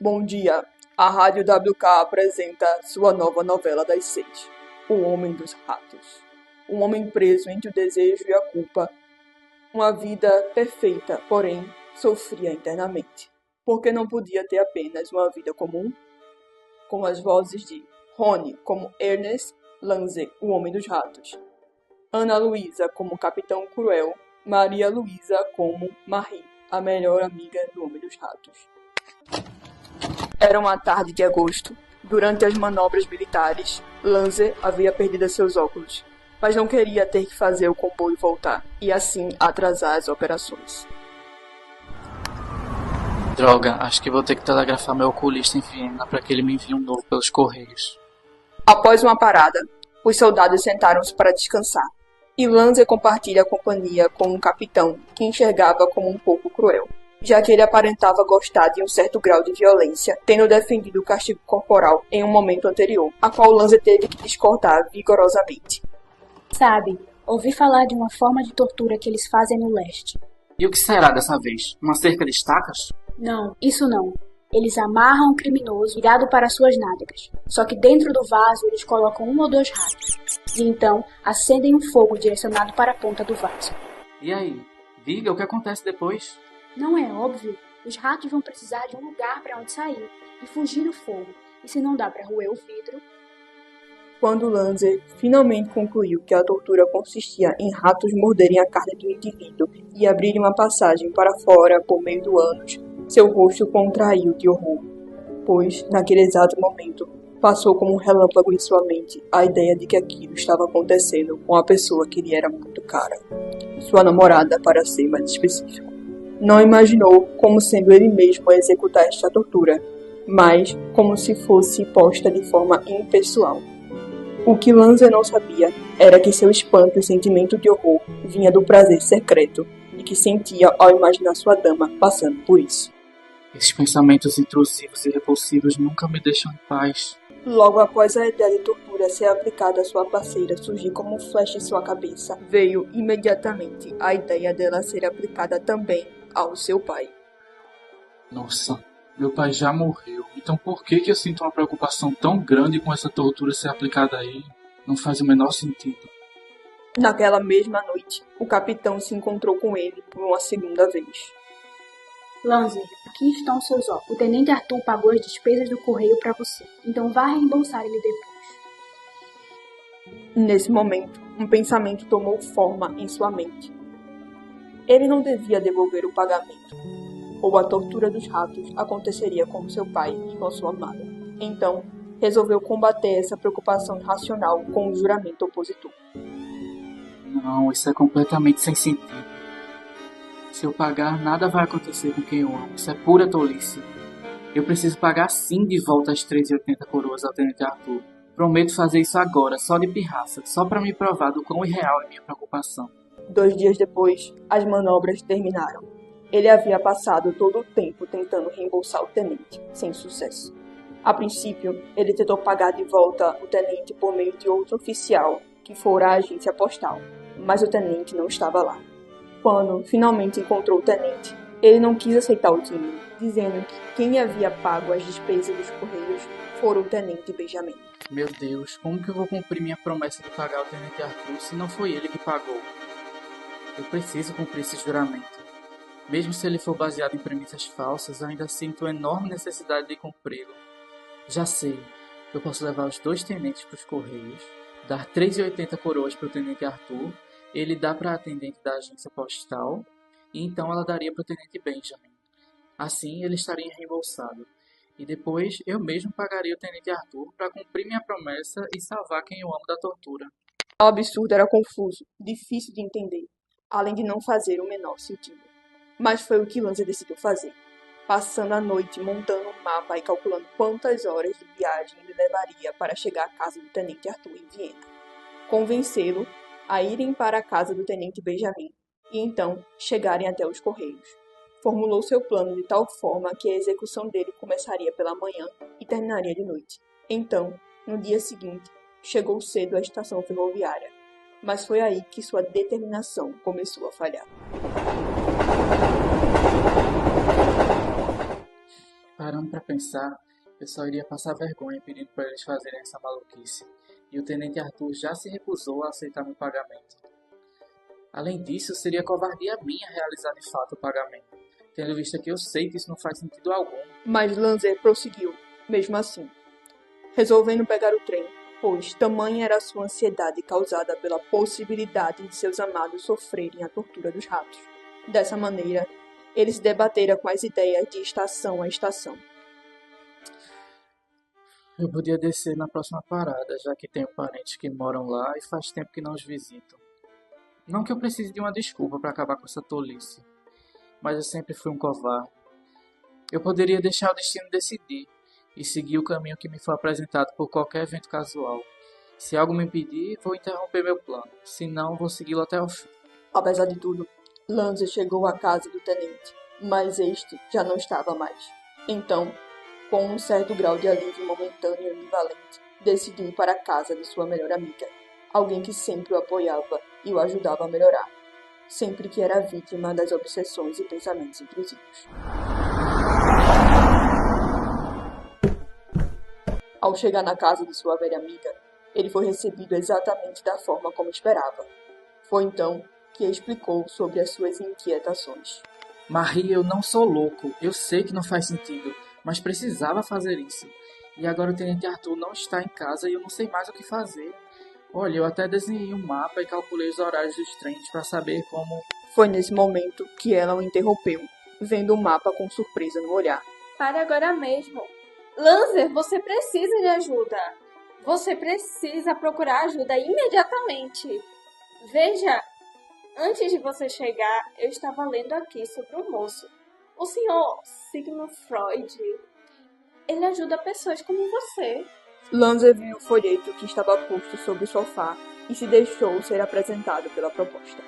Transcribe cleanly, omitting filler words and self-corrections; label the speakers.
Speaker 1: Bom dia, a Rádio WK apresenta sua nova novela das 6, O Homem dos Ratos. Um homem preso entre o desejo e a culpa. Uma vida perfeita, porém, sofria internamente, porque não podia ter apenas uma vida comum. Com as vozes de Rony como Ernest Lanze, o Homem dos Ratos, Ana Luísa como Capitão Cruel, Maria Luísa como Marie, a melhor amiga do Homem dos Ratos. Era uma tarde de agosto. Durante as manobras militares, Lanze havia perdido seus óculos, mas não queria ter que fazer o comboio voltar e assim atrasar as operações.
Speaker 2: Droga, acho que vou ter que telegrafar meu oculista em Viena para que ele me envie um novo pelos correios.
Speaker 1: Após uma parada, os soldados sentaram-se para descansar, e Lanze compartilha a companhia com um capitão que enxergava como um pouco cruel, já que ele aparentava gostar de um certo grau de violência, tendo defendido o castigo corporal em um momento anterior, a qual Lanze teve que discordar vigorosamente.
Speaker 3: Sabe, ouvi falar de uma forma de tortura que eles fazem no leste.
Speaker 2: E o que será dessa vez? Uma cerca de estacas?
Speaker 3: Não, isso não. Eles amarram o criminoso virado para suas nádegas. Só que dentro do vaso eles colocam 1 ou 2 ratos. E então acendem um fogo direcionado para a ponta do vaso.
Speaker 2: E aí? Diga o que acontece depois?
Speaker 3: Não é óbvio? Os ratos vão precisar de um lugar para onde sair e fugir do fogo. E se não dá para roer o vidro...
Speaker 1: Quando Lanze finalmente concluiu que a tortura consistia em ratos morderem a carne do indivíduo e abrirem uma passagem para fora por meio do ânus, seu rosto contraiu de horror, pois, naquele exato momento, passou como um relâmpago em sua mente a ideia de que aquilo estava acontecendo com a pessoa que lhe era muito cara, sua namorada, para ser mais específico. Não imaginou como sendo ele mesmo a executar esta tortura, mas como se fosse posta de forma impessoal. O que Lanze não sabia era que seu espanto e sentimento de horror vinha do prazer secreto e que sentia ao imaginar sua dama passando por isso.
Speaker 2: Esses pensamentos intrusivos e repulsivos nunca me deixam em paz.
Speaker 1: Logo após a ideia de tortura ser aplicada à sua parceira surgir como um flash em sua cabeça, veio imediatamente a ideia dela ser aplicada também ao seu pai.
Speaker 4: Nossa, meu pai já morreu, então por que eu sinto uma preocupação tão grande com essa tortura ser aplicada a ele? Não faz o menor sentido.
Speaker 1: Naquela mesma noite, o capitão se encontrou com ele por uma segunda vez.
Speaker 3: Lanze, aqui estão seus óculos. O tenente Arthur pagou as despesas do correio para você, então vá reembolsar ele depois.
Speaker 1: Nesse momento, um pensamento tomou forma em sua mente. Ele não devia devolver o pagamento, ou a tortura dos ratos aconteceria com seu pai e com sua amada. Então, resolveu combater essa preocupação irracional com um juramento opositor.
Speaker 2: Não, isso é completamente sem sentido. Se eu pagar, nada vai acontecer com quem eu amo. Isso é pura tolice. Eu preciso pagar sim de volta as 3,80 coroas ao tenente Arthur. Prometo fazer isso agora, só de pirraça, só para me provar do quão irreal é minha preocupação.
Speaker 1: 2 dias depois, as manobras terminaram. Ele havia passado todo o tempo tentando reembolsar o tenente, sem sucesso. A princípio, ele tentou pagar de volta o tenente por meio de outro oficial, que fora à agência postal, mas o tenente não estava lá. Quando finalmente encontrou o tenente, ele não quis aceitar o dinheiro, dizendo que quem havia pago as despesas dos correios fora o tenente Benjamin.
Speaker 2: Meu Deus, como que eu vou cumprir minha promessa de pagar o tenente Arthur se não foi ele que pagou? Eu preciso cumprir esse juramento. Mesmo se ele for baseado em premissas falsas, ainda sinto enorme necessidade de cumpri-lo. Já sei, eu posso levar os 2 tenentes para os correios, dar 3,80 coroas para o tenente Arthur, ele dá para a atendente da agência postal, e então ela daria para o tenente Benjamin. Assim ele estaria reembolsado. E depois eu mesmo pagaria o tenente Arthur para cumprir minha promessa e salvar quem eu amo da tortura.
Speaker 1: O absurdo era confuso, difícil de entender, além de não fazer o menor sentido. Mas foi o que Lanze decidiu fazer, passando a noite montando um mapa e calculando quantas horas de viagem ele levaria para chegar à casa do tenente Arthur em Viena. Convencê-lo a irem para a casa do tenente Benjamin e então chegarem até os correios. Formulou seu plano de tal forma que a execução dele começaria pela manhã e terminaria de noite. Então, no dia seguinte, chegou cedo à estação ferroviária, mas foi aí que sua determinação começou a falhar.
Speaker 2: Parando para pensar, eu só iria passar vergonha pedindo para eles fazerem essa maluquice. E o Tenente Arthur já se recusou a aceitar meu pagamento. Além disso, seria covardia minha realizar de fato o pagamento, tendo visto que eu sei que isso não faz sentido algum.
Speaker 1: Mas Lanzer prosseguiu, mesmo assim, resolvendo pegar o trem, pois tamanha era a sua ansiedade causada pela possibilidade de seus amados sofrerem a tortura dos ratos. Dessa maneira, ele se debatera com as ideias de estação a estação.
Speaker 2: Eu podia descer na próxima parada, já que tenho parentes que moram lá e faz tempo que não os visitam. Não que eu precise de uma desculpa para acabar com essa tolice, mas eu sempre fui um covarde. Eu poderia deixar o destino decidir e seguir o caminho que me foi apresentado por qualquer evento casual. Se algo me impedir, vou interromper meu plano, se não, vou segui-lo até o fim.
Speaker 1: Apesar de tudo, Lanzer chegou à casa do tenente, mas este já não estava mais. Então, com um certo grau de alívio momentâneo e ambivalente, decidiu ir para a casa de sua melhor amiga, alguém que sempre o apoiava e o ajudava a melhorar, sempre que era vítima das obsessões e pensamentos intrusivos. Ao chegar na casa de sua velha amiga, ele foi recebido exatamente da forma como esperava. Foi então que explicou sobre as suas inquietações.
Speaker 2: Marie, eu não sou louco. Eu sei que não faz sentido, mas precisava fazer isso. E agora o Tenente Arthur não está em casa e eu não sei mais o que fazer. Olha, eu até desenhei um mapa e calculei os horários dos trens para saber como...
Speaker 1: Foi nesse momento que ela o interrompeu, vendo o mapa com surpresa no olhar.
Speaker 5: Pare agora mesmo. Lanzer, você precisa de ajuda. Você precisa procurar ajuda imediatamente. Veja, antes de você chegar, eu estava lendo aqui sobre um moço. O senhor Sigmund Freud. Ele ajuda pessoas como você.
Speaker 1: Lanzer viu o folheto que estava posto sobre o sofá e se deixou ser apresentado pela proposta.